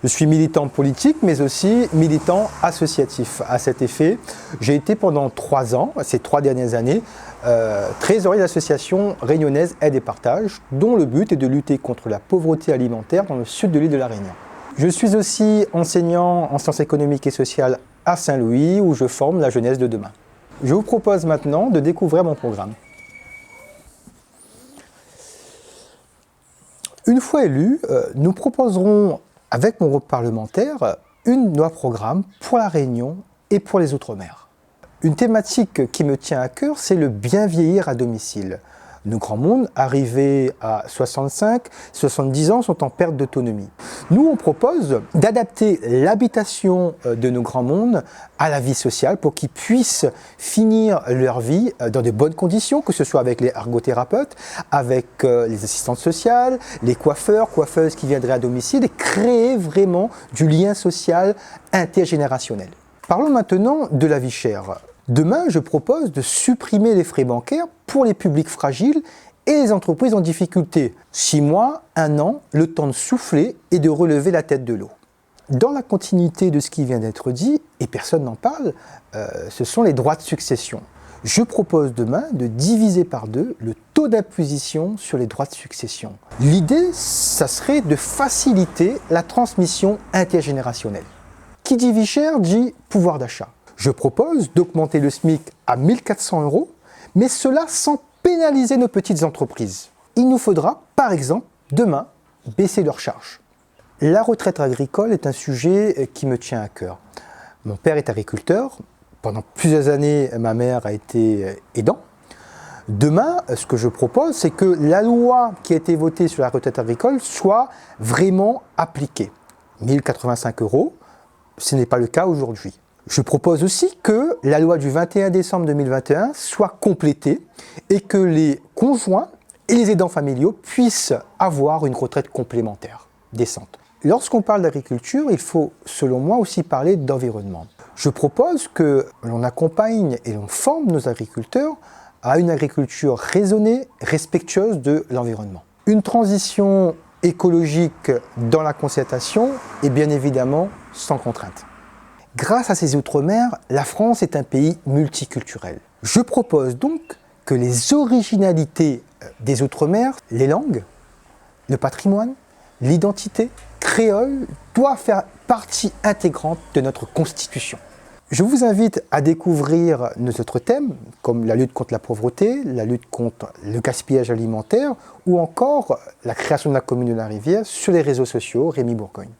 Je suis militant politique, mais aussi militant associatif. À cet effet, j'ai été pendant 3 ans, ces 3 dernières années, trésorier de l'association réunionnaise Aide et Partage, dont le but est de lutter contre la pauvreté alimentaire dans le sud de l'île de la Réunion. Je suis aussi enseignant en sciences économiques et sociales à Saint-Louis, où je forme la jeunesse de demain. Je vous propose maintenant de découvrir mon programme. Une fois élus, nous proposerons avec mon groupe parlementaire une loi programme pour la Réunion et pour les Outre-mer. Une thématique qui me tient à cœur, c'est le bien vieillir à domicile. Nos grands mondes, arrivés à 65, 70 ans, sont en perte d'autonomie. Nous, on propose d'adapter l'habitation de nos grands mondes à la vie sociale pour qu'ils puissent finir leur vie dans de bonnes conditions, que ce soit avec les ergothérapeutes, avec les assistantes sociales, les coiffeurs, coiffeuses qui viendraient à domicile et créer vraiment du lien social intergénérationnel. Parlons maintenant de la vie chère. Demain, je propose de supprimer les frais bancaires pour les publics fragiles et les entreprises en difficulté. 6 mois, 1 an, le temps de souffler et de relever la tête de l'eau. Dans la continuité de ce qui vient d'être dit, et personne n'en parle, ce sont les droits de succession. Je propose demain de diviser par 2 le taux d'imposition sur les droits de succession. L'idée, ça serait de faciliter la transmission intergénérationnelle. Qui dit vie chère dit pouvoir d'achat. Je propose d'augmenter le SMIC à 1 400 €, mais cela sans pénaliser nos petites entreprises. Il nous faudra, par exemple, demain, baisser leurs charges. La retraite agricole est un sujet qui me tient à cœur. Mon père est agriculteur. Pendant plusieurs années, ma mère a été aidant. Demain, ce que je propose, c'est que la loi qui a été votée sur la retraite agricole soit vraiment appliquée. 1 085 €, ce n'est pas le cas aujourd'hui. Je propose aussi que la loi du 21 décembre 2021 soit complétée et que les conjoints et les aidants familiaux puissent avoir une retraite complémentaire décente. Lorsqu'on parle d'agriculture, il faut, selon moi, aussi parler d'environnement. Je propose que l'on accompagne et l'on forme nos agriculteurs à une agriculture raisonnée, respectueuse de l'environnement. Une transition écologique dans la concertation et bien évidemment sans contrainte. Grâce à ces Outre-mer, la France est un pays multiculturel. Je propose donc que les originalités des Outre-mer, les langues, le patrimoine, l'identité créole doivent faire partie intégrante de notre Constitution. Je vous invite à découvrir nos autres thèmes, comme la lutte contre la pauvreté, la lutte contre le gaspillage alimentaire ou encore la création de la commune de la Rivière sur les réseaux sociaux Rémi Bourgogne.